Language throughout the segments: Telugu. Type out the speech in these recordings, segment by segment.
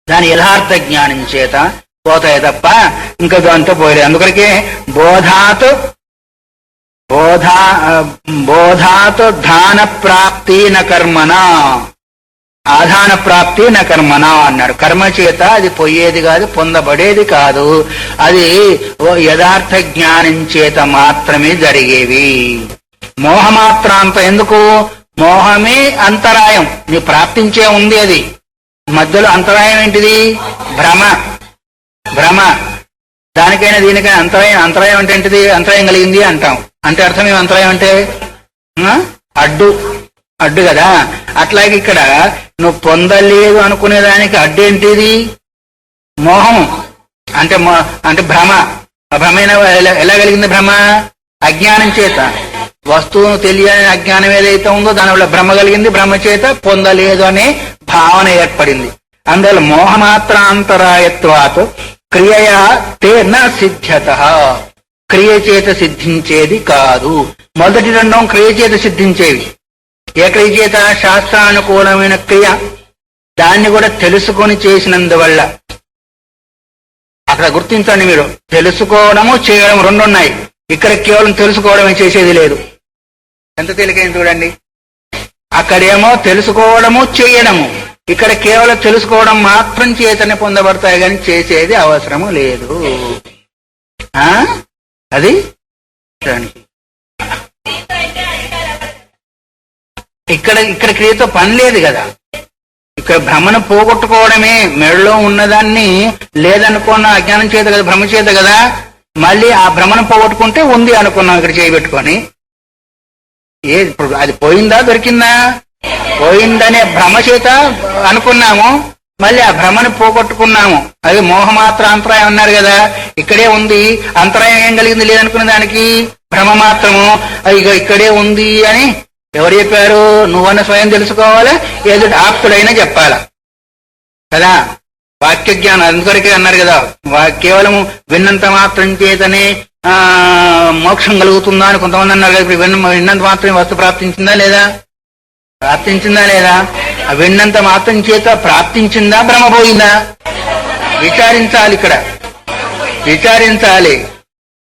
దాని యథార్థ జ్ఞానం చేత పోతాయి తప్ప ఇంకా దాంతో పోయలేదు. అందుకొరకే బోధాత్ ధాన ప్రాప్తి న కర్మణ, ఆధాన ప్రాప్తి న కర్మణ అన్నాడు. కర్మ చేత అది పోయేది కాదు, పొందబడేది కాదు. అది యథార్థ జ్ఞానం చేత మాత్రమే జరిగేవి. మోహమాత్రాంత ఎందుకు? మోహమే అంతరాయం, నీ ప్రాప్తించే ఉంది. అది మధ్యలో అంతరాయం ఏంటిది? భ్రమ. దానికైనా దీనికైనా అంతరాయం అంటే ఏంటిది? అంతరాయం కలిగింది అంటాం. అంటే అర్థం ఏమి? అంతరాయం అంటే అడ్డు కదా. అట్లాగే ఇక్కడ నువ్వు పొందలేదు అనుకునేదానికి అడ్డేంటిది? మోహం. అంటే భ్రమ. భ్రమైన ఎలా కలిగింది? భ్రమ అజ్ఞానం చేత. వస్తువును తెలియని అజ్ఞానం ఏదైతే ఉందో దానివల్ల భ్రమ కలిగింది. భ్రమ చేత పొందలేదు అనే భావన ఏర్పడింది. అందువల్ల మోహమాత్రాంతరాయత్వాత్ క్రియయా తే న సిద్ధ్యత, క్రియ చేత సిద్ధించేది కాదు. మొదటి రెండో క్రియ చేత సిద్ధించేవి. ఏ క్రియ చేత? శాస్త్రానుకూలమైన క్రియ. దాన్ని కూడా తెలుసుకొని చేసినందువల్ల. అక్కడ గుర్తించండి మీరు, తెలుసుకోవడము చేయడం రెండు ఉన్నాయి. ఇక్కడ కేవలం తెలుసుకోవడమే, చేసేది లేదు. ఎంత తేలికైంది చూడండి. అక్కడేమో తెలుసుకోవడము చేయడము, ఇక్కడ కేవలం తెలుసుకోవడం మాత్రం చేతనే పొందబడతాయి కానీ చేసేది అవసరము లేదు. అది ఇక్కడ క్రియతో పని లేదు కదా. ఇక్కడ భ్రమను పోగొట్టుకోవడమే. మెడలో ఉన్నదాన్ని లేదనుకున్న అజ్ఞానం చేత కదా, భ్రమ చేత కదా. మళ్ళీ ఆ భ్రమను పోగొట్టుకుంటే ఉంది అనుకున్నాం ఇక్కడ చేయబెట్టుకొని. ఇప్పుడు అది పోయిందా దొరికిందా? పోయిందనే భ్రమ చేత అనుకున్నాము, మళ్ళీ ఆ భ్రమను పోగొట్టుకున్నాము. అది మోహమాత్ర అంతరాయం అన్నారు కదా. ఇక్కడే ఉంది. అంతరాయం ఏం కలిగింది? లేదనుకున్న దానికి భ్రమ మాత్రము. అది ఇక్కడే ఉంది అని ఎవరు చెప్పారు? నువ్వన్న స్వయం తెలుసుకోవాలా, ఏదో ఆప్తుడైనా చెప్పాలా కదా. వాక్య జ్ఞానం అందుకొరకే అన్నారు కదా, కేవలం విన్నంత మాత్రం చేతనే మోక్షం కలుగుతుందా అని కొంతమంది అన్నారు కదా. ఇప్పుడు విన్నంత మాత్రమే వస్తు ప్రాప్తించిందా లేదా? ప్రాప్తించిందా లేదా? విన్నంత మాత్రం చేత ప్రాప్తించిందా, భ్రమ పోయిందా? విచారించాలి. ఇక్కడ విచారించాలి.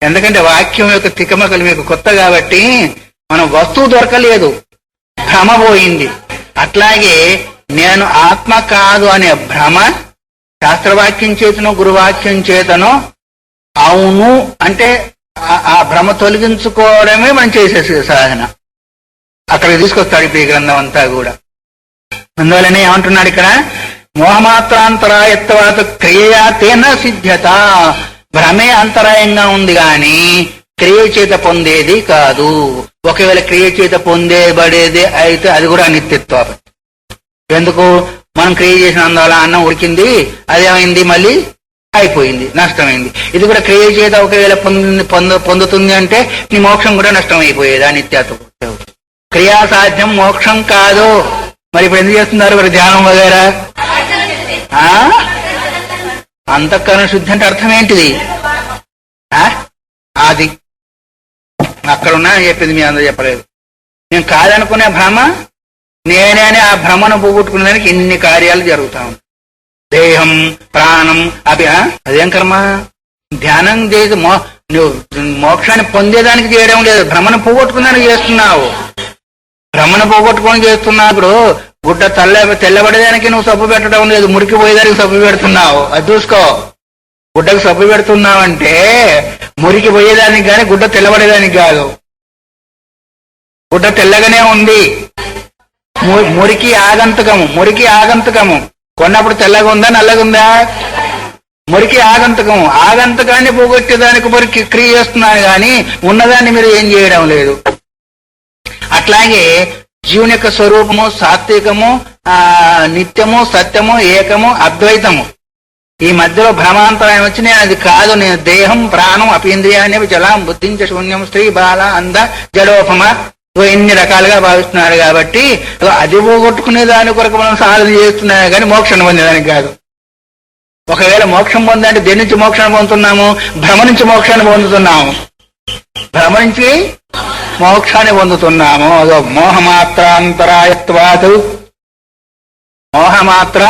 ఎందుకంటే వాక్యం యొక్క తికమకలు మీకు కొత్త కాబట్టి మనం వస్తువు దొరకలేదు, భ్రమ పోయింది. అట్లాగే నేను ఆత్మ కాదు అనే భ్రమ శాస్త్రవాక్యం చేతనో గురువాక్యం చేతనో అవును అంటే ఆ భ్రమ తొలగించుకోవడమే మనం చేసే సాధన. అక్కడికి తీసుకొస్తాడు ఇప్పుడు ఈ గ్రంథం అంతా కూడా. అందువల్లనే ఏమంటున్నాడు ఇక్కడ? మోహమాత్రాంతరాయత్వాత్ క్రియయా తేన సిద్ధ్యత. భ్రమే అంతరాయంగా ఉంది గాని క్రియ చేత పొందేది కాదు. ఒకవేళ క్రియ చేత పొందేబడేది అయితే అది కూడా అనిత్యత్వం. ఎందుకు? మనం క్రియ చేసిన అందువల్ల అన్నం ఉడికింది, అదేమైంది, మళ్ళీ అయిపోయింది, నష్టమైంది. ఇది కూడా క్రియ చేత ఒకవేళ పొందుతుంది అంటే నీ మోక్షం కూడా నష్టం అయిపోయేది, అనిత్యత్వం. క్రియా సాధ్యం, మోక్షం కాదు. మరి ఇప్పుడు ఎందుకు చేస్తున్నారు మరి ధ్యానం వగేరా? అంతఃకరణ శుద్ధి అంటే అర్థం ఏంటిది? అది అక్కడున్నా చెప్పింది, మీ అందరూ చెప్పలేదు. నేను కాదనుకునే భ్రమ నేనే అని ఆ భ్రమను పోగొట్టుకునేదానికి ఇన్ని కార్యాలు జరుగుతా ఉంటాయి. దేహం, ప్రాణం, అదేం కర్మ? ధ్యానం చేసి నువ్వు మోక్షాన్ని పొందేదానికి చేయడం లేదు, భ్రమను పోగొట్టుకునేదానికి చేస్తున్నావు. భ్రమను పోగొట్టుకొని చేస్తున్నప్పుడు గుడ్డ తెల్లబడేదానికి నువ్వు సబ్బు పెట్టడం లేదు, మురికి పోయేదానికి సబ్బు పెడుతున్నావు. అది చూసుకో. గుడ్డకు సబ్బు పెడుతున్నావంటే మురికి పోయేదానికి కానీ గుడ్డ తెల్లబడేదానికి కాదు. గుడ్డ తెల్లగానే ఉంది, మురికి ఆగంతకము. కొన్నప్పుడు తెల్లగా ఉందా, నల్లగా ఉందా? మురికి ఆగంతకాన్ని పోగొట్టేదానికి మురికి క్రియ చేస్తున్నాను కానీ ఉన్నదాన్ని మీరు ఏం చేయడం లేదు. అట్లాగే జీవుని యొక్క స్వరూపము సాత్వికము, నిత్యము, సత్యము, ఏకము, అద్వైతము. ఈ మధ్యలో భ్రమాంతరాయం వచ్చి నేను అది కాదు, నేను దేహం, ప్రాణం, అపీంద్రియాన్ని జలం, బుద్ధించ శూన్యం, స్త్రీ, బాల, అంద, జడోపమ ఎన్ని రకాలుగా భావిస్తున్నారు. కాబట్టి అది పోగొట్టుకునే దాని కొరకు మనం సాధన చేస్తున్నాము కానీ మోక్షం పొందేదానికి కాదు. ఒకవేళ మోక్షం పొందంటే దేని నుంచి మోక్షాన్ని పొందుతున్నాము? భ్రమ నుంచి మోక్షాన్ని పొందుతున్నాము. భ్రమ నుంచి మోక్షాన్ని పొందుతున్నాము. అదో మోహమాత్రాంతరాయత్వాత్. మోహమాత్ర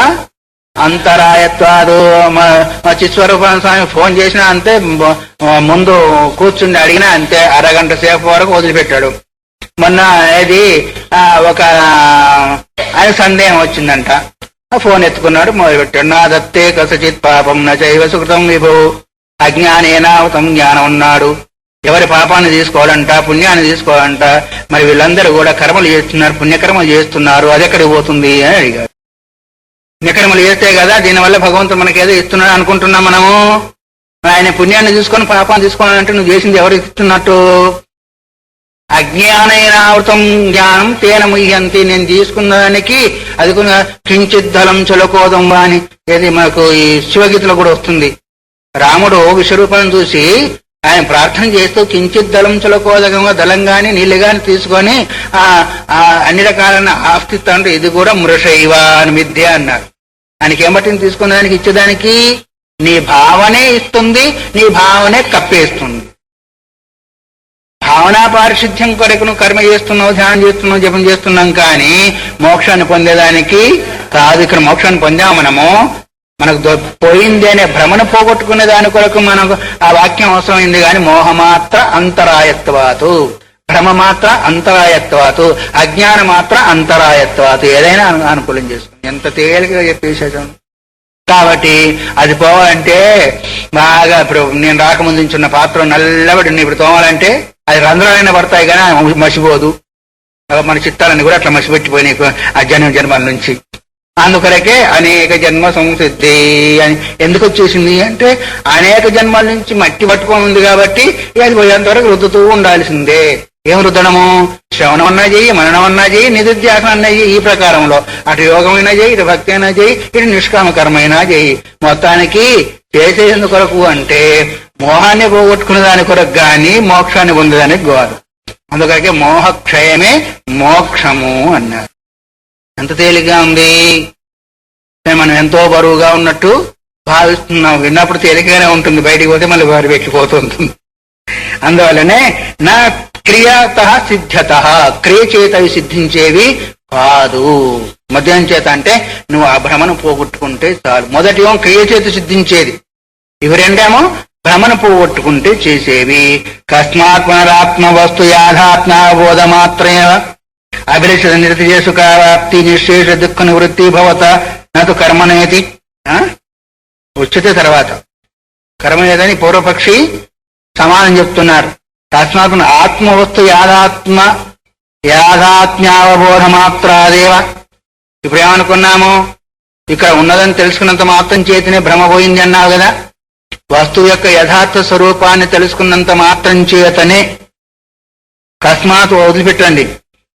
అంతరాయత్వాదు. మా చిత్స్వరూపానంద స్వామి ఫోన్ చేసినా అంతే, ముందు కూర్చుండి అడిగినా అంతే, అరగంట సేపు వరకు వదిలిపెట్టాడు. మొన్న ఏది ఒక ఆయన సందేహం వచ్చిందంట, ఫోన్ ఎత్తుకున్నాడు, మొదలుపెట్టాడు. నా దత్తే కసచిత్ పాపం నైవ సుకృతం విభు అజ్ఞానేనావతం జ్ఞానం ఉన్నాడు. ఎవరి పాపాన్ని తీసుకోవాలంట, పుణ్యాన్ని తీసుకోవాలంట. మరి వీళ్ళందరూ కూడా కర్మలు చేస్తున్నారు, పుణ్యకర్మలు చేస్తున్నారు, అది ఎక్కడికి పోతుంది అని అడిగారు. పుణ్యకర్మలు చేస్తే కదా దీనివల్ల భగవంతుడు మనకేదో ఇస్తున్నాడు అనుకుంటున్నాం మనము. ఆయన పుణ్యాన్ని తీసుకొని పాపాన్ని తీసుకోవాలంటే నువ్వు చేసింది ఎవరు ఇస్తున్నట్టు? అజ్ఞానైనావృతం జ్ఞానం తేన ముహ్యంతి. నేను తీసుకున్న దానికి అది కించిత్ దళం చులకోదం అని ఏది మనకు ఈ శివగీతలో కూడా వస్తుంది. రాముడు విశ్వరూపాన్ని చూసి ఆయన ప్రార్థన చేస్తూ కించిత్ దళం చులకోదకంగా దళం గాని నీళ్లు గాని తీసుకొని అన్ని రకాలైన ఆస్తిత్వం అంటే ఇది కూడా మృషైవ అని మిథ్య అన్నారు. ఆయనకి ఏమట్టింది తీసుకున్న దానికి ఇచ్చేదానికి? నీ భావనే ఇస్తుంది, నీ భావనే కప్పేస్తుంది. భావనా పారిశుద్ధ్యం కొరకు నువ్వు కర్మ చేస్తున్నావు, ధ్యానం చేస్తున్నావు, జపం చేస్తున్నాం, కానీ మోక్షాన్ని పొందేదానికి కాదు. ఇక్కడ మోక్షాన్ని పొందాము మనము, మనకు పోయింది అనే భ్రమను పోగొట్టుకునే దాని కొరకు మనకు ఆ వాక్యం అవసరమైంది. కానీ మోహమాత్ర అంతరాయత్వాతు, భ్రమ మాత్ర అంతరాయత్వాతు, అజ్ఞాన మాత్ర అంతరాయత్వాతు. ఏదైనా అనుకూలం చేసుకుని ఎంత తేలికగా చెప్పేసాను. కాబట్టి అది పోవాలంటే బాగా, ఇప్పుడు నేను రాకముందు ఉంచున్న పాత్ర నల్లబడి ఇప్పుడు తోమాలంటే అది రంధ్రాలైనా పడతాయి కానీ మసిపోదు. మన చిత్తాలన్నీ కూడా అట్లా మసిపెట్టిపోయినాయి ఆ జన్మల నుంచి. అందుకొరకే అనేక జన్మ సంసిద్ధి అని ఎందుకు వచ్చేసింది అంటే, అనేక జన్మల నుంచి మట్టి పట్టుకొని ఉంది కాబట్టి అది పోయేంత వరకు రుద్దుతూ ఉండాల్సిందే. ఏం రుద్దడము? శ్రవణం అన్నా చేయి, మననం అన్నా చేయి, నిరుధ్యాసనం అన్నా చేయి. ఈ ప్రకారంలో అటు యోగమైనా చేయి, ఇటు భక్తి అయినా చేయి, ఇటు నిష్కామ కర్మైనా చేయి. మొత్తానికి చేసేందు కొరకు అంటే మోహాన్ని పోగొట్టుకునే దాని కొరకు గాని మోక్షాన్ని పొందేదానికి కాదు. అందుకకే మోహక్షయమే మోక్షము అన్నారు. ఎంత తేలిగ్గా ఉంది. మనం ఎంతో బరువుగా ఉన్నట్టు భావిస్తున్నాం. విన్నప్పుడు తేలికగానే ఉంటుంది, బయటికి పోతే మళ్ళీ వారి వెక్కిపోతుంటుంది. అందువల్లనే నా క్రియాత సిద్ధ్యత, క్రియ చేత అవి సిద్ధించేవి కాదు. మధ్యం చేత అంటే నువ్వు ఆ భ్రమను పోగొట్టుకుంటే చాలు. మొదటిలో క్రియ చేత సిద్ధించేది, ఇవి రెండేమో భ్రమను పోగొట్టుకుంటే చేసేవి. కస్మాత్ పునరాత్మ వస్తు యాథాత్మ బోధ మాత్రేణ అభిలషిత నిరతిజేసుకాప్తి నిశేష దుఃఖ నివృత్తి భవత నాతో కర్మనేతి ఉచ్యతే. తర్వాత కర్మనేదని పూర్వపక్షి సమానం చెప్తున్నారు. తస్మాత్ ఆత్మవస్తు యాథాత్మ్యావబోధ మాత్రాదేవ. ఇప్పుడు ఏమనుకున్నాము? ఇక్కడ ఉన్నదని తెలుసుకున్నంత మాత్రం చేతనే భ్రమ పోయింది అన్నావు కదా. వస్తువు యొక్క యథార్థ స్వరూపాన్ని తెలుసుకున్నంత మాత్రం చేతనే. కస్మాత్ వదిలిపెట్టండి.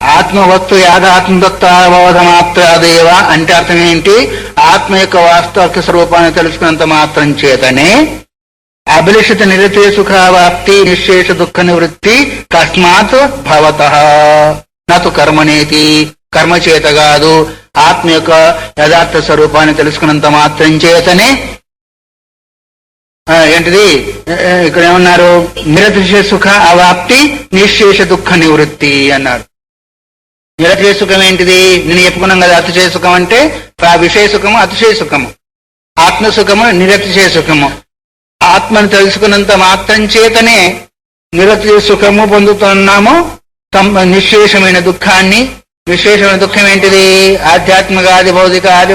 ఆత్మవస్తు యాథాత్మదత్తావబోధ మాత్రాదేవ అంటే అర్థం ఏంటి? ఆత్మ యొక్క వాస్తవిక స్వరూపాన్ని తెలుసుకున్నంత మాత్రం చేతనే అభిలషిత నిరతే సుఖావాప్తి నిశేష దుఃఖ నివృత్తి కస్మాత్ భవతః నతు కర్మనేతి. కర్మ చేత కాదు, ఆత్మ యొక్క యథార్థ స్వరూపాన్ని తెలుసుకున్నంత మాత్రం చేతనే. ఏంటిది ఇక్కడ ఏమన్నారు? నిరతిశయ సుఖ అవాప్తి నిశేష దుఃఖ నివృత్తి అన్నారు. నిరతిశయ సుఖం ఏంటిది? నేను చెప్పుకున్నాం కదా, అతిశయ సుఖం అంటే విషయ సుఖము, అతిశయ సుఖము. ఆత్మసుఖము, నిరతిశయ సుఖము. ఆత్మను తెలుసుకున్నంత మాత్రం చేతనే నిరతిశయ సుఖము పొందుతున్నాము. నిశ్శేషమైన దుఃఖాన్ని. విశేషమైన దుఃఖం ఏంటిది? ఆధ్యాత్మిక ఆది భౌతిక ఆది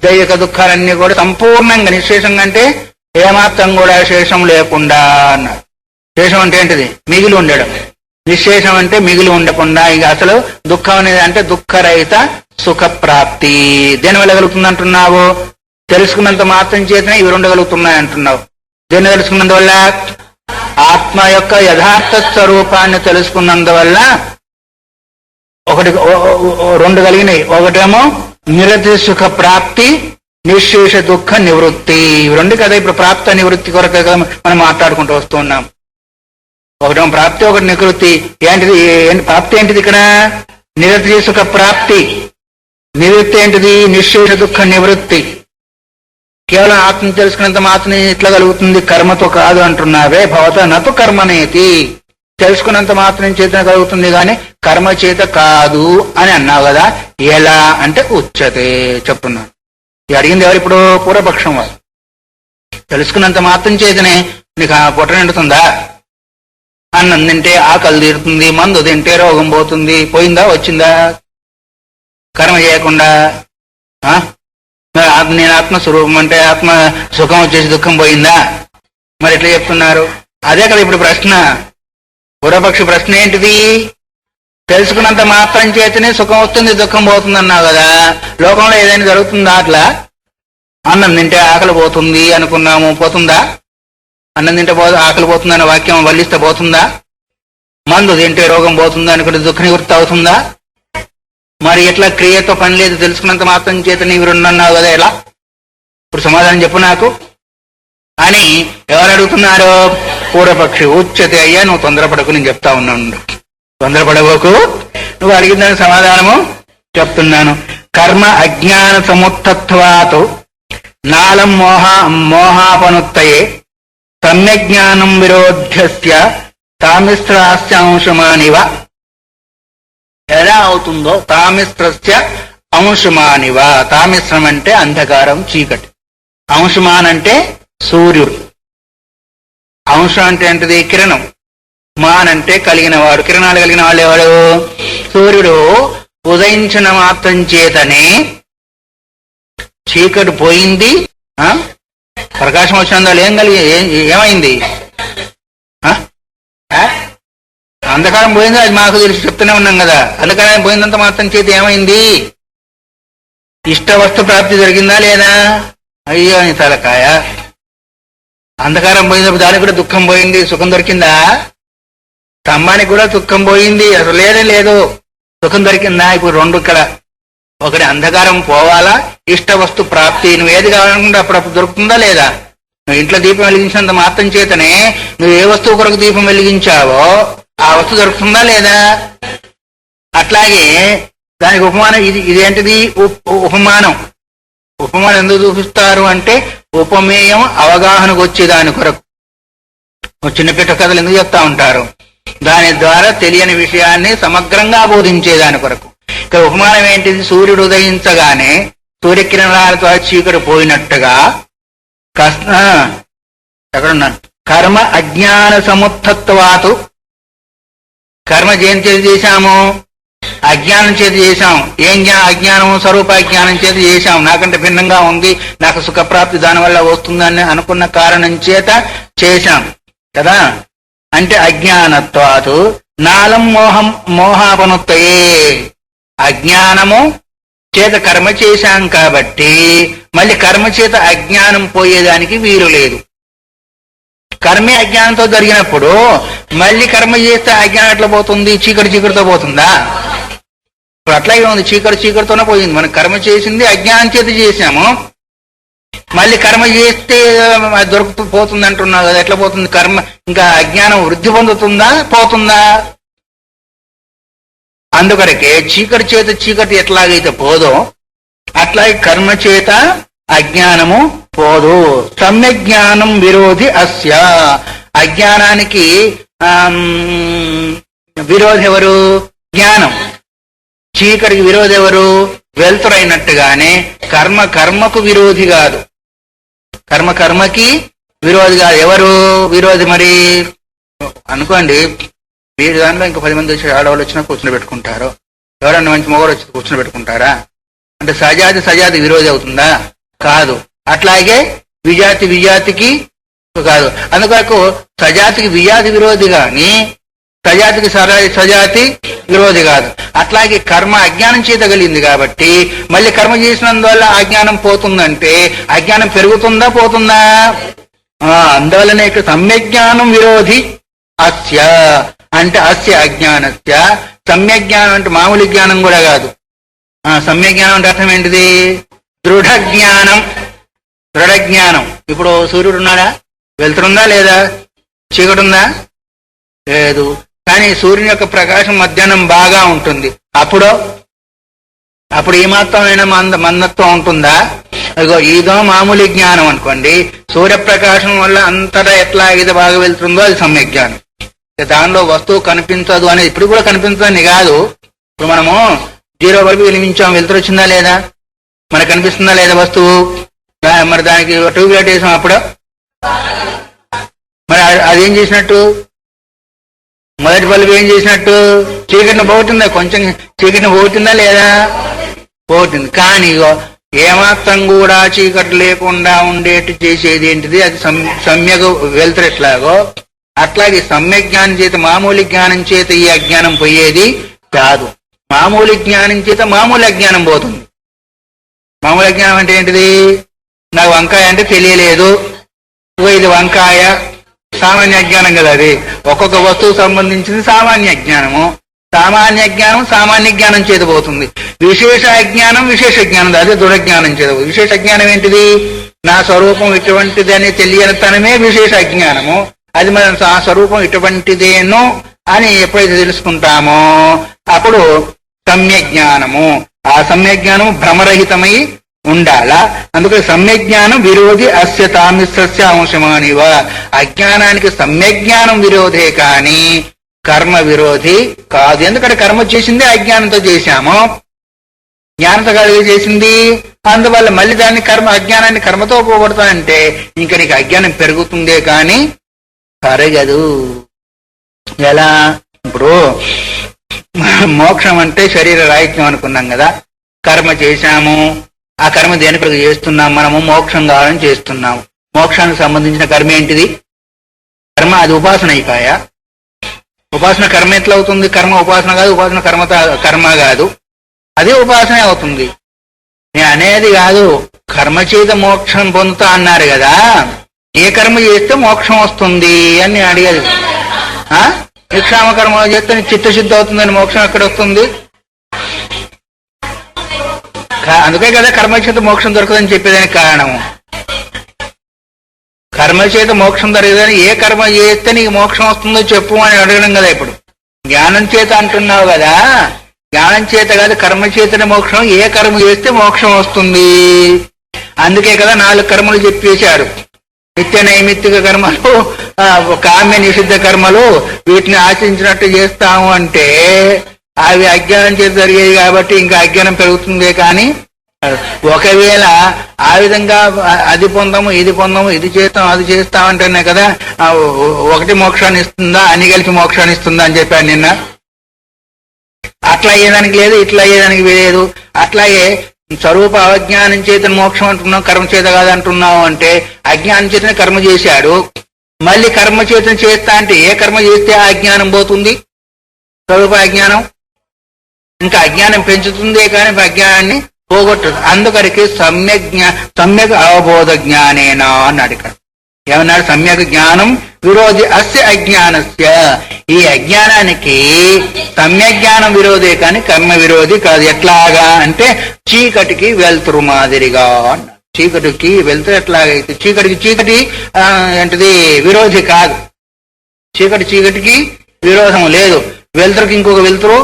దైవిక దుఃఖాలన్నీ కూడా సంపూర్ణంగా నిశ్శేషంగా అంటే ఏమాత్రం కూడా శేషం లేకుండా అన్నారు. శేషం అంటే ఏంటిది? మిగిలి ఉండడం. నిశ్శేషం అంటే మిగిలి ఉండకుండా. ఇక అసలు దుఃఖం అనేది అంటే దుఃఖరహిత సుఖ ప్రాప్తి. దేనివల్ల కలుగుతుంది అంటున్నావు? తెలుసుకున్నంత మాత్రం చేతనే ఇవి ఉండగలుగుతున్నాయి అంటున్నావు. దేన్ని తెలుసుకున్నందువల్ల? ఆత్మ యొక్క యథార్థ స్వరూపాన్ని తెలుసుకున్నందువల్ల ఒకటి రెండు కలిగినాయి. ఒకటేమో నిరతి సుఖ ప్రాప్తి, నిశేష దుఃఖ నివృత్తి. ఇవి రెండు కదా ఇప్పుడు ప్రాప్తి నివృత్తి కొరకు కదా మనం మాట్లాడుకుంటూ వస్తున్నాం. ఒకటేమో ప్రాప్తి, ఒకటి నివృత్తి. ఏంటిది ప్రాప్తి? ఏంటిది ఇక్కడ? నిరతి సుఖ ప్రాప్తి. నివృత్తి ఏంటిది? నిశేష దుఃఖ నివృత్తి. కేవలం ఆత్మ తెలుసుకున్నంత మాత్రం ఇట్లా కలుగుతుంది, కర్మతో కాదు అంటున్నావే. భవత నతు కర్మనేతి. తెలుసుకున్నంత మాత్రం చేత కలుగుతుంది కానీ కర్మ చేత కాదు అని అన్నావు కదా. ఎలా అంటే ఉచ్యతే చెప్తున్నాను. ఇది అడిగింది ఎవరు ఇప్పుడు? పూర్వపక్షం వారు. తెలుసుకున్నంత మాత్రం చేతనే నీకు ఆ పొట్ట నిండుతుందా? అన్నం తింటే ఆకలి తీరుతుంది, మందు తింటే రోగం పోతుంది. పోయిందా? వచ్చిందా? కర్మ చేయకుండా నేను ఆత్మస్వరూపం అంటే ఆత్మ సుఖం వచ్చేసి దుఃఖం పోయిందా? మరి ఎట్లా చెప్తున్నారు? అదే కదా ఇప్పుడు ప్రశ్న. పూర్వపక్ష ప్రశ్న ఏంటిది? తెలుసుకున్నంత మాత్రం చేతనే సుఖం వస్తుంది దుఃఖం పోతుంది అన్నావు కదా, లోకంలో ఏదైనా జరుగుతుందా అట్లా? అన్నం తింటే ఆకలి పోతుంది అనుకున్నాము, పోతుందా? అన్నం తింటే ఆకలి పోతుంది అనే వాక్యం వల్లిస్తే పోతుందా? మందు తింటే రోగం పోతుందా అనుకుంటే దుఃఖ నివృత్తి అవుతుందా? మరి ఎట్లా? క్రియతో పని లేదు, తెలుసుకున్నంత మాత్రం చేత నీవు రెండన్నావు కదా, ఎలా? ఇప్పుడు సమాధానం చెప్పు నాకు అని ఎవరు అడుగుతున్నారు? పూర్వపక్షి. ఉచ్యతే. అయ్యా నువ్వు తొందరపడకు, నేను చెప్తా ఉన్నాను, తొందరపడబోకు, నువ్వు అడిగిన దానికి సమాధానము చెప్తున్నాను. కర్మ అజ్ఞాన సముత్తత్వాత్ నాలం మోహాపనుత్తయే సమ్యజ్ఞానం విరోధ్యస్య తామిస్త్రాస్య అంశమానివ. ఎలా అవుతుందో? తామిస్త్రస్య అంశమానివ. తామిస్త్రం అంటే అంధకారం, చీకటి. అంశమాన్ అంటే సూర్యుడు. అంశం అంటే ఏంటిది? కిరణం. మాన్ అంటే కలిగిన వాడు, కిరణాలు కలిగిన వాళ్ళు ఎవడు? సూర్యుడు. ఉదయించిన మాత్రం చేతనే చీకటి పోయింది, ప్రకాశం వచ్చినందువల్ల ఏం ఏమైంది? అంధకారం పోయింది, అది మాకు తెలిసి చెప్తూనే ఉన్నాం కదా. అంధకారం పోయిందంత మాత్రం చేతి ఏమైంది? ఇష్ట వస్తు ప్రాప్తి జరిగిందా లేదా? అయ్యో అని తలకాయ. అంధకారం పోయినప్పుడు దానికి కూడా దుఃఖం పోయింది, సుఖం దొరికిందా? స్తంభానికి కూడా దుఃఖం పోయింది, అసలు లేదే లేదు, సుఖం దొరికిందా? ఇప్పుడు రెండు ఇక్కడ. ఒకటి అంధకారం పోవాలా, ఇష్ట వస్తు ప్రాప్తి. నువ్వు ఏది కావాలనుకుంటే అప్పుడప్పుడు దొరుకుతుందా లేదా? నువ్వు ఇంట్లో దీపం వెలిగించినంత మాత్రం చేతనే నువ్వు ఏ వస్తువు కొరకు దీపం వెలిగించావో ఆ వస్తువు దొరుకుతుందా లేదా? అట్లాగే దానికి ఉపమానం ఇదేంటిది? ఉపమానం. ఉపమానం ఎందుకు చూపిస్తారు అంటే ఉపమేయం అవగాహనకు వచ్చే దాని కొరకు. చిన్నపిట్ట కథలు ఎందుకు చెప్తా ఉంటారు? దాని ద్వారా తెలియని విషయాన్ని సమగ్రంగా బోధించేదాని కొరకు. ఇక్కడ ఉపమానం ఏంటిది? సూర్యుడు ఉదయించగానే సూర్యకిరణాలతో చీకటి పోయినట్టుగా ఎక్కడున్నాను? కర్మ అజ్ఞాన సముత్తత్వాతు. కర్మ చేతి చేశాము, అజ్ఞానం చేతి చేశాం. ఏం అజ్ఞానము? స్వరూపాజ్ఞానం చేతి చేశాం. నాకంటే భిన్నంగా ఉంది, నాకు సుఖప్రాప్తి దానివల్ల వస్తుందని అనుకున్న కారణం చేత చేశాం కదా. అంటే అజ్ఞానత్వాతు నాలం మోహాపనుత్తయే. అజ్ఞానము చేత కర్మ చేశాం కాబట్టి మళ్ళీ కర్మ చేత అజ్ఞానం పోయేదానికి వీలు లేదు. కర్మే అజ్ఞానంతో జరిగినప్పుడు మళ్ళీ కర్మ చేస్తే అజ్ఞానం ఎట్లా పోతుంది? చీకటితో పోతుందా? ఇప్పుడు అట్లాగే ఉంది, చీకటితోనే పోయింది. మనం కర్మ చేసింది అజ్ఞానం చేత చేశాము, మళ్ళీ కర్మ చేస్తే పోతుంది అంటున్నావు కదా, ఎట్లా పోతుంది? కర్మ ఇంకా అజ్ఞానం వృద్ధి పొందుతుందా పోతుందా? అందుకొరకే చీకటి చేత చీకటి ఎట్లాగైతే పోదో అట్లాగే కర్మ చేత అజ్ఞానము పోదు. సమ్యజ్ఞానం విరోధి అస్య. అజ్ఞానానికి విరోధి ఎవరు? జ్ఞానం. చీకటికి విరోధి ఎవరు? వెలుతురైనట్టుగానే కర్మకు విరోధి కాదు. కర్మకి విరోధి కాదు. ఎవరు విరోధి? మరి అనుకోండి, మీరు దాంట్లో ఇంకా 10 మంది వచ్చి ఆడవాళ్ళు వచ్చినా కూర్చుని పెట్టుకుంటారు, ఎవరన్నా మంచి మొగడు వచ్చి కూర్చుని పెట్టుకుంటారా? అంటే సజాతి విరోధి అవుతుందా? కాదు. అట్లాగే విజాతికి కాదు. అందుకొరకు సజాతికి విజాతి విరోధి గాని సజాతికి సజాతి విరోధి కాదు. అట్లాగే కర్మ అజ్ఞానం చేత కలిగింది కాబట్టి మళ్ళీ కర్మ చేసినందువల్ల అజ్ఞానం పోతుందంటే అజ్ఞానం పెరుగుతుందా పోతుందా? అందువల్లనే ఇక్కడ సమ్యజ్ఞానం విరోధి అస్య అంటే అస్య అజ్ఞానస్య. సమ్యజ్ఞానం అంటే మామూలు జ్ఞానం కూడా కాదు. సమ్యజ్ఞానం అంటే అర్థం ఏంటిది? దృఢ జ్ఞానం. ఇప్పుడు సూర్యుడు ఉన్నాడా? వెళ్తుందా లేదా? చీకటి ఉందా? లేదు. కానీ సూర్యుని యొక్క ప్రకాశం మధ్యాహ్నం బాగా ఉంటుంది. అప్పుడు ఏమాత్రమైన మందత్వం ఉంటుందా? ఇదో మామూలు జ్ఞానం అనుకోండి. సూర్యప్రకాశం వల్ల అంతటా ఎట్లా ఇది బాగా వెళ్తుందో అది సమ్యజ్ఞానం. దానిలో వస్తువు కనిపించదు అనేది ఇప్పుడు కూడా కనిపించదని కాదు. ఇప్పుడు మనము 0 వరకు వెలిగించాం, వెళ్తురు వచ్చిందా లేదా? మనకు కనిపిస్తుందా లేదా వస్తువు? మరి దానికి ట్యూబ్ లైట్ వేసాం అప్పుడు, మరి అదేం చేసినట్టు? మొదటి బల్బు ఏం చేసినట్టు? చీకటిని పోగొట్టిందా? కొంచెం చీకటిని పోగొట్టిందా లేదా? పోగొట్టింది. కానీ ఏమాత్రం కూడా చీకటి లేకుండా ఉండేట్టు చేసేది ఏంటిది? అది సమ్యక్ వెలుతురు. ఎట్లాగో అట్లాగే సమ్యక్ జ్ఞానం చేత మామూలు జ్ఞానం చేత ఈ అజ్ఞానం పోయేది కాదు. మామూలు జ్ఞానం చేత మామూలు అజ్ఞానం పోతుంది. మామూలు అజ్ఞానం అంటే ఏంటిది? నాకు వంకాయ అంటే తెలియలేదు, ఇది వంకాయ, సామాన్య అజ్ఞానం కదా. అది ఒక్కొక్క వస్తువు సంబంధించింది సామాన్య జ్ఞానము. సామాన్య జ్ఞానం సామాన్య జ్ఞానం చేత పోతుంది. విశేష అజ్ఞానం విశేష జ్ఞానం, అదే దృఢ జ్ఞానం చేత. విశేష జ్ఞానం ఏంటిది? నా స్వరూపం ఇటువంటిది అని తెలియనితనమే విశేష అజ్ఞానము. అది మనం ఆ స్వరూపం ఇటువంటిదేనో అని ఎప్పుడైతే తెలుసుకుంటామో అప్పుడు సమ్యక్ జ్ఞానము. ఆ సమ్యక్ జ్ఞానము భ్రమరహితమై ఉండాలా. అందుకని సమ్యక్ జ్ఞానం విరోధి అస్య తామిస్య అంశమానివ. అజ్ఞానానికి సమ్యక్ జ్ఞానం విరోధే కాని కర్మ విరోధి కాదు. ఎందుకంటే కర్మ చేసింది అజ్ఞానంతో చేశాము, జ్ఞానంతో కాదు చేసింది. అందువల్ల మళ్ళీ దాన్ని అజ్ఞానాన్ని కర్మతో పోగొడతానంటే ఇంకా నీకు అజ్ఞానం పెరుగుతుందే కానీ కరగదు. ఎలా? ఇప్పుడు మోక్షం అంటే శరీర రాహిత్యం అనుకున్నాం కదా. కర్మ చేశాము, ఆ కర్మ దేని కొరకు చేస్తున్నాం? మనము మోక్షం కావాలని చేస్తున్నాము. మోక్షానికి సంబంధించిన కర్మ ఏంటిది? కర్మ. అది ఉపాసన అయిపోయా. ఉపాసన కర్మ ఎట్లా అవుతుంది? కర్మ ఉపాసన కాదు, ఉపాసన కర్మ కాదు, అదే ఉపాసనే అవుతుంది. నేను అనేది కాదు, కర్మ చేత మోక్షం పొందుతా అన్నారు కదా, ఏ కర్మ చేస్తే మోక్షం వస్తుంది అని నేను అడిగేది. నిక్షామ కర్మ చేస్తే చిత్తశుద్ధి అవుతుందని మోక్షం ఎక్కడ వస్తుంది? అందుకే కదా కర్మ చేత మోక్షం దొరకదని చెప్పేదానికి కారణము. కర్మ చేత మోక్షం దొరకదని ఏ కర్మ చేస్తే నీకు మోక్షం వస్తుందో చెప్పు అని అడగడం కదా. ఇప్పుడు జ్ఞానం చేత అంటున్నావు కదా, జ్ఞానం చేత కాదు కర్మ చేతనే మోక్షం. ఏ కర్మ చేస్తే మోక్షం వస్తుంది? అందుకే కదా 4 కర్మలు చెప్పేశాడు. నిత్య నైమిత్తిక కర్మలు, కామ్య నిషిద్ధ కర్మలు. వీటిని ఆచరించినట్టు చేస్తాము అంటే అవి అజ్ఞానం చేత జరిగేది కాబట్టి ఇంకా అజ్ఞానం పెరుగుతుందే కానీ. ఒకవేళ ఆ విధంగా అది పొందము ఇది పొందము ఇది చేస్తాం అది చేస్తాం అంటేనే కదా ఒకటి మోక్షాన్ని ఇస్తుందా, అన్ని కలిపి మోక్షాన్ని ఇస్తుందా అని చెప్పాను నిన్న. అట్లా అయ్యేదానికి లేదు, ఇట్లా అయ్యేదానికి లేదు. అట్లాగే స్వరూప అజ్ఞానం చేత మోక్షం అంటున్నాం, కర్మ చేత కాదంటున్నావు అంటే అజ్ఞానం చేతనే కర్మ చేశాడు. మళ్ళీ కర్మ చేతను చేస్తా అంటే ఏ కర్మ చేస్తే ఆ అజ్ఞానం పోతుంది? స్వరూప అజ్ఞానం. ఇంకా అజ్ఞానం పెంచుతుందే కానీ అజ్ఞానాన్ని పోగొట్టదు. అందుకరికి సమ్యక్ అవబోధ జ్ఞానేనా అన్నాడు. ఇక్కడ ఏమన్నాడు? సమ్యక్ జ్ఞానం విరోధి అస్య అజ్ఞానస్య. ఈ అజ్ఞానానికి సమ్యక్ జ్ఞానం విరోధే కానీ కర్మ విరోధి కాదు. ఎట్లాగా అంటే చీకటికి వెలుతురు మాదిరిగా అన్నాడు. చీకటికి వెలుతురు ఎట్లాగైతే చీకటి ఏంటిది? విరోధి కాదు. చీకటికి విరోధం లేదు, వెలుతురుకి ఇంకొక వెలుతురు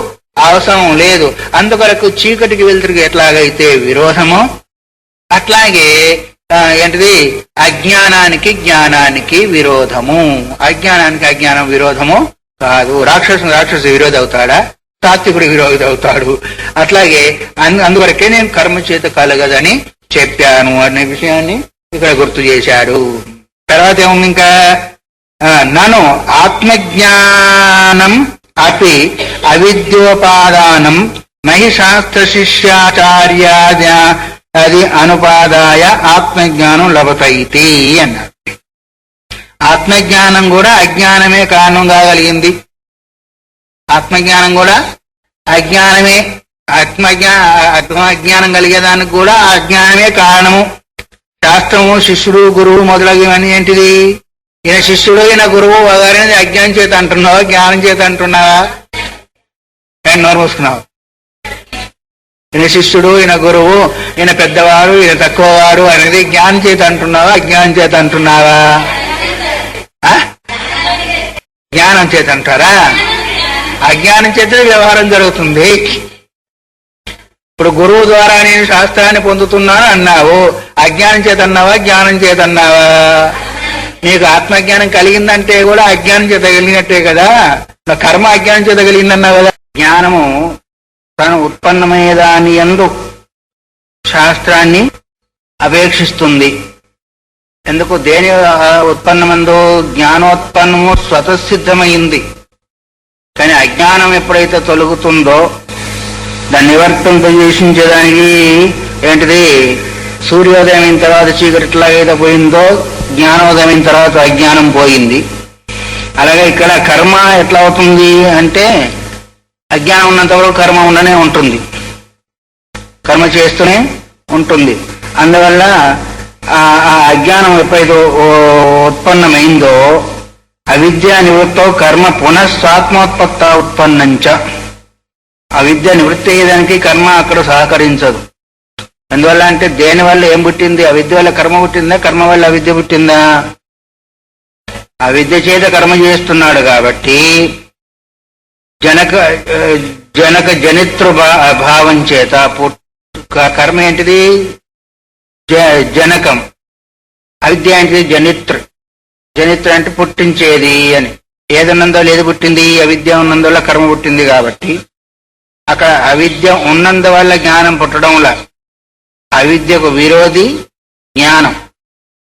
అవసరం లేదు. అందుకొరకు చీకటికి వెలుతురుకి ఎట్లాగైతే విరోధము అట్లాగే ఏంటిది? అజ్ఞానానికి జ్ఞానానికి విరోధము. అజ్ఞానానికి అజ్ఞానం విరోధము కాదు. రాక్షసు విరోధి అవుతాడా? సాత్వికుడు విరోధి అవుతాడు. అట్లాగే అందువరకే నేను కర్మ చేత కలగదని చెప్పాను అనే విషయాన్ని ఇక్కడ గుర్తు చేశాడు. తర్వాత ఏముంది ఇంకా? నను ఆత్మజ్ఞానం అపి అవిద్యోపాదానం మహి శాస్త్ర శిష్యాచార్యాద అది అనుపాదాయ ఆత్మజ్ఞానం లభతైతి అన్నారు. ఆత్మజ్ఞానం కూడా అజ్ఞానమే కారణం కాగలిగింది. ఆత్మజ్ఞానం కూడా అజ్ఞానమే. ఆత్మజ్ఞానం కలిగేదానికి కూడా అజ్ఞానమే కారణము. శాస్త్రము, శిష్యుడు, గురువు మొదలగినవన్నీ ఏంటిది? ఈయన శిష్యుడు ఈయన గురువు వగారనేది అజ్ఞానం చేత అంటున్నావా జ్ఞానం చేత అంటున్నావా? నోరు మూసుకున్నావు. ఈయన శిష్యుడు ఈయన గురువు ఈయన పెద్దవాడు ఈయన తక్కువవాడు అనేది జ్ఞానం చేత అంటున్నావా అజ్ఞానం చేత అంటున్నావా? జ్ఞానం చేత అంటారా? అజ్ఞానం చేత వ్యవహారం జరుగుతుంది. ఇప్పుడు గురువు ద్వారా నేను శాస్త్రాన్ని పొందుతున్నాను అన్నావు, అజ్ఞానం చేత అన్నావా జ్ఞానం చేత అన్నావా? నీకు ఆత్మజ్ఞానం కలిగిందంటే కూడా అజ్ఞానం చేత కలిగినట్టే కదా. కర్మ అజ్ఞానం చేత కలిగిందన్నావు కదా. జ్ఞానము తను ఉత్పన్నమయ్యేదాని యందు శాస్త్రాన్ని అపేక్షిస్తుంది. ఎందుకు? దేని ఉత్పన్నమందో జ్ఞానోత్పన్నము స్వతసిద్ధమైంది. కానీ అజ్ఞానం ఎప్పుడైతే తొలగుతుందో దాన్ని నివర్తింపజేసించేదానికి ఏంటిది? సూర్యోదయం అయిన తర్వాత చీకటి ఎట్లాగైతే పోయిందో జ్ఞానోదయం అయిన తర్వాత అజ్ఞానం పోయింది. అలాగే ఇక్కడ కర్మ ఎట్లా అవుతుంది అంటే అజ్ఞానం ఉన్నంత వరకు కర్మ ఉండనే ఉంటుంది, కర్మ చేస్తూనే ఉంటుంది. అందువల్ల ఆ అజ్ఞానం ఎప్పుడైతే ఉత్పన్నమైందో అవిద్య నివృత్తో కర్మ పునఃస్వాత్మోత్పత్త ఉత్పన్నంచ. అవిద్య నివృత్తి అయ్యేదానికి కర్మ అక్కడ సహకరించదు. అందువల్ల అంటే దేనివల్ల ఏం పుట్టింది? అవిద్య వల్ల కర్మ పుట్టిందా, కర్మ వల్ల అవిద్య పుట్టిందా? అవిద్య చేత కర్మ చేస్తున్నాడు కాబట్టి జనక జనితృ భావం చేత కర్మ ఏంటిది? జనకం. అవిద్య ఏంటిది? జనితృ. జనితృ అంటే పుట్టించేది అని. ఏదన్నందో లేదు పుట్టింది, అవిద్య ఉన్నందువల్ల కర్మ పుట్టింది కాబట్టి అక్కడ అవిద్య ఉన్నందువల్ల జ్ఞానం పుట్టడంలా అవిద్యకు విరోధి జ్ఞానం.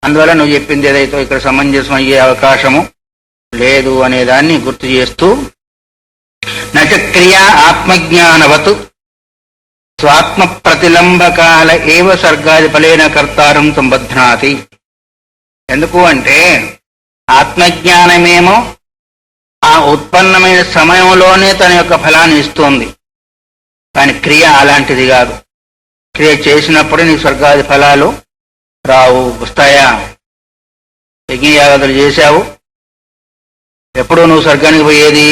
అందువల్ల నువ్వు చెప్పింది ఏదైతే ఇక్కడ సమంజసం అయ్యే అవకాశము లేదు అనేదాన్ని గుర్తు చేస్తూ నచ క్రియా ఆత్మజ్ఞానవత్ స్వాత్మ ప్రతిలంబకాల ఏవ సర్గాది ఫలేన కర్తారం సంబధ్నాతి. ఎందుకు అంటే ఆత్మజ్ఞానమేమో ఆ ఉత్పన్నమైన సమయంలోనే తన యొక్క ఫలాన్ని ఇస్తోంది, కానీ క్రియ అలాంటిది కాదు. క్రియ చేసినప్పుడు నీ స్వర్గాది ఫలాలు రావు. వస్తాయా? యజ్ఞయాగాదులు చేశావు, ఎప్పుడు నువ్వు స్వర్గానికి పోయేది?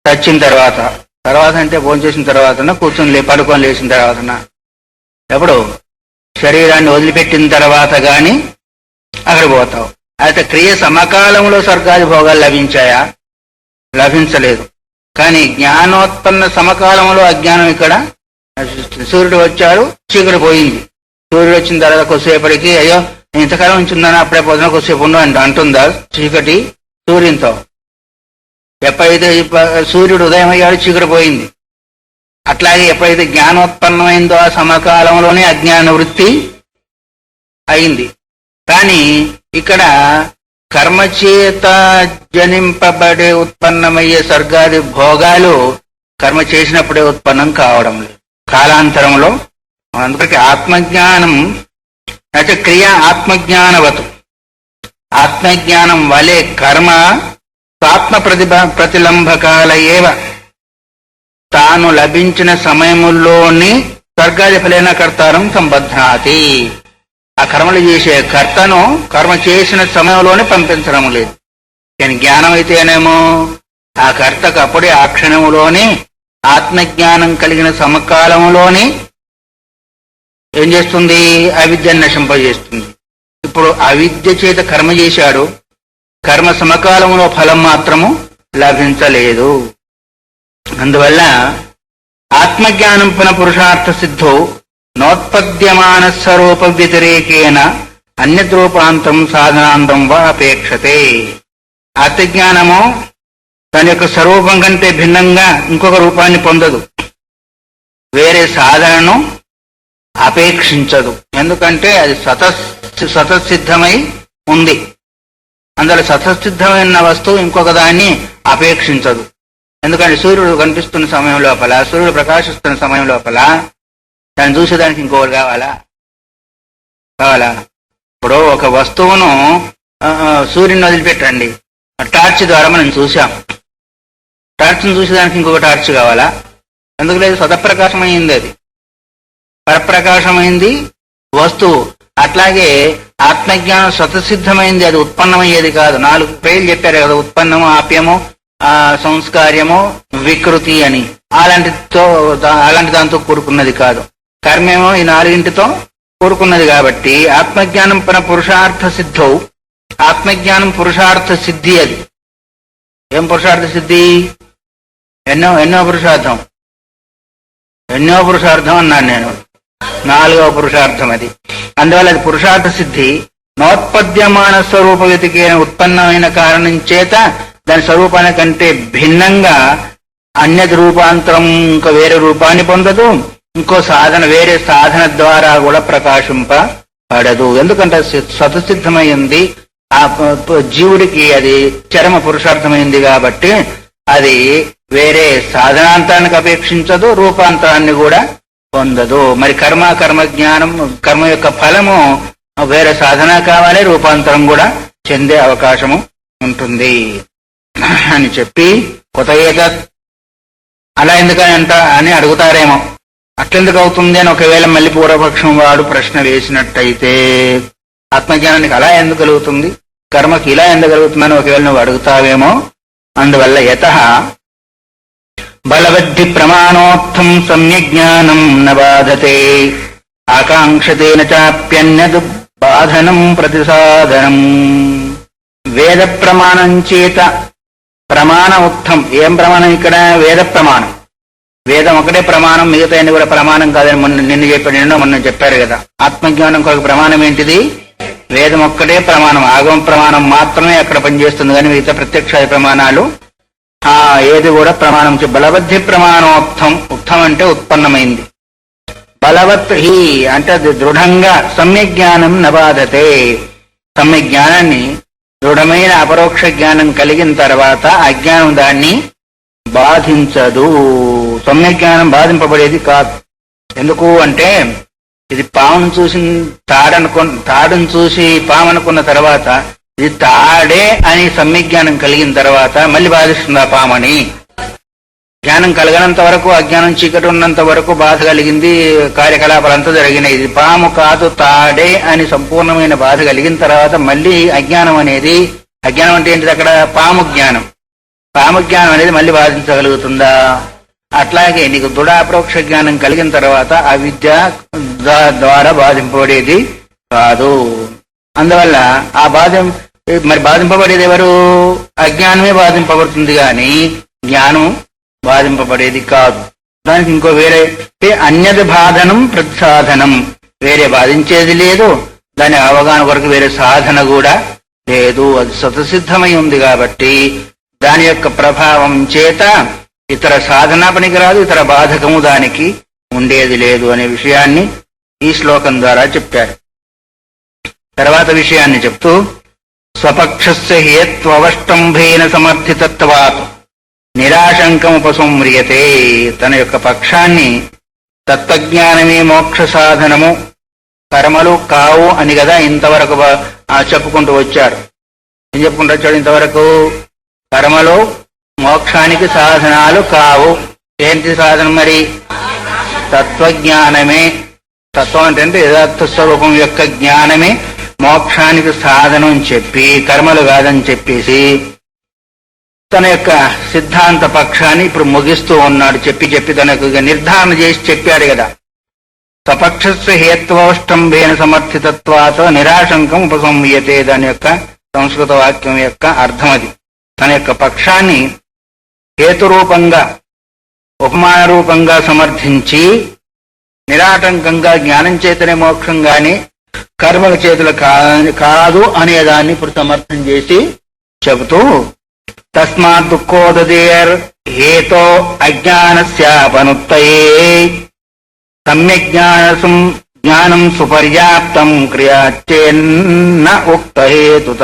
చచ్చిన తర్వాత. తర్వాత అంటే భోజనం చేసిన తర్వాతనా, కూర్చొని పడుకొని లేచిన తర్వాతనా? ఎప్పుడు? శరీరాన్ని వదిలిపెట్టిన తర్వాత గాని అక్కడ పోతావు. అయితే క్రియ సమకాలంలో స్వర్గాది భోగాలు లభించాయా? లభించలేదు. కానీ జ్ఞానోత్పన్న సమకాలంలో అజ్ఞానం ఇక్కడ సూర్యుడు వచ్చాడు, చీకటి పోయింది. సూర్యుడు వచ్చిన తర్వాత కొద్దిసేపటికి అయ్యో ఇంతకాలం ఉంచుందని అప్పుడే పొద్దున కొద్దిసేపు ఉండు అంటుందా చీకటి సూర్యునితో? ఎప్పుడైతే సూర్యుడు ఉదయం అయ్యాడు చీకటి పోయింది. అట్లాగే ఎప్పుడైతే జ్ఞానోత్పన్నమైందో ఆ సమకాలంలోనే అజ్ఞాన వృత్తి అయింది. కానీ ఇక్కడ కర్మచేత జనింపబడే ఉత్పన్నమయ్యే స్వర్గాది భోగాలు కర్మ చేసినప్పుడే ఉత్పన్నం కావడం లేదు, కాలాంతరంలో. అందుకే ఆత్మజ్ఞానం నచ క్రియ ఆత్మజ్ఞానవత్. ఆత్మజ్ఞానం వలె కర్మ స్వాత్మ ప్రతిలంబకాల ఏవ తాను లభించిన సమయముల్లోని స్వర్గాది ఫలైన కర్తారం సంబధ్నాతి. ఆ కర్మలు చేసే కర్తను కర్మ చేసిన సమయంలోనే పంపించడం లేదు. కానీ జ్ఞానం అయితేనేమో ఆ కర్తకు అప్పుడే ఆ క్షణంలోనే ఆత్మజ్ఞానం కలిగిన సమకాలంలోనే ఏం చేస్తుంది? అవిద్యను నశింపజేస్తుంది. ఇప్పుడు అవిద్య చేత కర్మ చేశాడు, కర్మ సమకాలంలో ఫలం మాత్రము లభించలేదు. అందువల్ల ఆత్మజ్ఞానం పురుషార్థ సిద్ధో నోత్పద్యమాన స్వరూప వ్యతిరేకేన అన్యద్రూపాంతం సాధనాంతం వా అపేక్షతే. ఆత్మజ్ఞానము తన యొక్క స్వరూపం కంటే భిన్నంగా ఇంకొక రూపాన్ని పొందదు, వేరే సాధనను అపేక్షించదు. ఎందుకంటే అది స్వతసిద్ధమై ఉంది. అందులో స్వతసిద్ధమైన వస్తువు ఇంకొక దాన్ని అపేక్షించదు. ఎందుకంటే సూర్యుడు కనిపిస్తున్న సమయం లోపల, సూర్యుడు ప్రకాశిస్తున్న సమయం లోపల దాన్ని చూసేదానికి ఇంకొకటి కావాలా? ఇప్పుడు ఒక వస్తువును సూర్యుని వదిలిపెట్టండి, టార్చ్ ద్వారా మనం చూసాం. టార్చ్ను చూసేదానికి ఇంకొక టార్చ్ కావాలా? ఎందుకు లేదు? స్వతప్రకాశమైంది, అది పరప్రకాశమైంది వస్తువు. అట్లాగే ఆత్మజ్ఞానం స్వతసిద్ధమైంది, అది ఉత్పన్నమయ్యేది కాదు. 4 పేర్లు చెప్పారు కదా, ఉత్పన్నము, ఆప్యము, సంస్కార్యము, వికృతి అని. అలాంటి దాంతో కూడుకున్నది కాదు. కర్మేమో ఈ 4టితో కూడుకున్నది. కాబట్టి ఆత్మజ్ఞానం పురుషార్థ సిద్ధౌ, ఆత్మజ్ఞానం పురుషార్థ సిద్ధి. అది ఏం పురుషార్థ సిద్ధి? ఎన్నో పురుషార్థం అన్నాను నేను. 4వ పురుషార్థం అది. అందువల్ల అది పురుషార్థ సిద్ధి. నోత్పద్యమాన స్వరూప వ్యతికేన ఉత్పన్నమైన కారణం చేత దాని స్వరూపాన్ని కంటే భిన్నంగా అన్యది రూపాంతరం ఇంకా వేరే రూపాన్ని పొందదు. ఇంకో సాధన వేరే సాధన ద్వారా కూడా ప్రకాశింపబడదు. ఎందుకంటే స్వతసిద్ధమైంది, ఆ జీవుడికి అది చరమ పురుషార్థమైంది కాబట్టి అది వేరే సాధనాంతరానికి అపేక్షించదు, రూపాంతరాన్ని కూడా పొందదు. మరి కర్మ జ్ఞానం, కర్మ యొక్క ఫలము వేరే సాధన కావాలి, రూపాంతరం కూడా చెందే అవకాశము ఉంటుంది అని చెప్పి కొత్త ఏదత్ అలా ఎందుకని అని అడుగుతారేమో. అట్లెందుకు అవుతుంది అని ఒకవేళ మళ్ళీ పూర్వపక్షం వాడు ప్రశ్న వేసినట్టయితే ఆత్మజ్ఞానానికి అలా ఎందుకు కలుగుతుంది, కర్మకి ఇలా ఎందుకు కలుగుతుందని ఒకవేళ నువ్వు అడుగుతావేమో. అందువల్ల యతః బలవద్ధి ప్రమాణోత్థం సమ్యజ్ఞానం న బాధతే ఆకాంక్షతేన చాప్యన్యద్ బాధనం ప్రతిసాధనం. వేద ప్రమాణం చేత ప్రమాణ ఉత్థం. ఏం ప్రమాణం ఇక్కడ? వేద ప్రమాణం. వేదం ఒకటే ప్రమాణం, మిగతా అన్ని కూడా ప్రమాణం కాదని మొన్న చెప్పారు కదా. ఆత్మజ్ఞానం కొరకు ప్రమాణం ఏంటిది? వేదం ఒక్కటే ప్రమాణం, ఆగమ ప్రమాణం మాత్రమే అక్కడ పనిచేస్తుంది, కానీ మిగతా ప్రత్యక్ష ప్రమాణాలు ఏది కూడా ప్రమాణం. బలవద్ధి ప్రమాణోత్థం. ఉత్థం అంటే ఉత్పన్నమైంది, బలవత్ హి అంటే అది దృఢంగా. సమ్యజ్ఞానం నబాధతే. సమ్యజ్ఞానాన్ని దృఢమైన అపరోక్ష జ్ఞానం కలిగిన తర్వాత అజ్ఞానం దాన్ని బాధించదు. సమ్యజ్ఞానం బాధింపబడేది కాదు. ఎందుకు అంటే ఇది పామును చూసి తాడును చూసి పాము అనుకున్న తర్వాత ఇది తాడే అని సమ్యజ్ఞానం కలిగిన తర్వాత మళ్ళీ బాధిస్తుంది ఆ పామని. జ్ఞానం కలగనంత వరకు, అజ్ఞానం చీకటి ఉన్నంత వరకు బాధ కలిగింది, కార్యకలాపాలంతా జరిగినాయి. ఇది పాము కాదు తాడే అని సంపూర్ణమైన బాధ కలిగిన తర్వాత మళ్ళీ అజ్ఞానం అనేది, అజ్ఞానం అంటే ఏంటిది అక్కడ? పాము జ్ఞానం. పాము జ్ఞానం అనేది మళ్ళీ బాధించగలుగుతుందా? అట్లాగే నీకు దృఢాపరోక్ష జ్ఞానం కలిగిన తర్వాత అవిద్య ద్వారా బాధింపబడేది కాదు. అందువల్ల ఆ మరి బాధింపబడేది ఎవరు? అజ్ఞానమే బాధింపబడుతుంది కానీ జ్ఞానం బాధింపబడేది కాదు. దానికి ఇంకో వేరే అన్యద బాధనం ప్రతిసాధనం. వేరే బాధించేది లేదు, దాని అవగాహన కొరకు వేరే సాధన కూడా లేదు. అది స్వతసిద్ధమై ఉంది కాబట్టి దాని యొక్క ప్రభావం చేత ఇతర సాధన పనికిరాదు, ఇతర బాధకము దానికి ఉండేది లేదు అనే విషయాన్ని ఈ శ్లోకం ద్వారా చెప్పారు. తర్వాత విషయాన్ని చెప్తూ స్వపక్షస్య హేత్వవష్టంభేన సమర్థితత్వాత్ నిరాశంకముపసంమ్రియతే. తన యొక్క పక్షాన్ని తత్వజ్ఞానమే మోక్ష సాధనము, కర్మలు కావు అని కదా ఇంతవరకు చెప్పుకుంటూ వచ్చాడు. ఏం చెప్పుకుంటూ వచ్చాడు ఇంతవరకు? కర్మలు మోక్షానికి సాధనాలు కావు. ఏంటి సాధనం మరి? తత్వజ్ఞానమే. తత్వం అంటే యథార్థ స్వరూపం యొక్క జ్ఞానమే మోక్షానికి సాధనం చెప్పి, కర్మలు కాదని చెప్పేసి తన యొక్క సిద్ధాంత పక్షాన్ని ఇప్పుడు ముగిస్తూ ఉన్నాడు. చెప్పి తనకు నిర్ధారణ చేసి చెప్పాడు కదా. సపక్షస్య హేత్వష్టంభేన సమర్థితత్వాత నిరాశంకం ఉపసంహ్యతే. దాని యొక్క సంస్కృత వాక్యం యొక్క అర్థం అది. తన యొక్క పక్షాన్ని హేతురూపంగా, ఉపమాన రూపంగా సమర్థించి నిరాటంకంగా జ్ఞానం చేతనే మోక్షం గాని కర్మల చేతులు కాదు అనేదాన్ని ఇప్పుడు సమర్థం చేసి చెబుతూ తస్మాత్ దుఃఖోదదేర్ హేతో అజ్ఞానస్యాపనుత్తయే సమ్యజ్ఞానం జ్ఞానం సుపర్యాప్తం క్రియాచ్చేన్న ఉక్తహేతుత.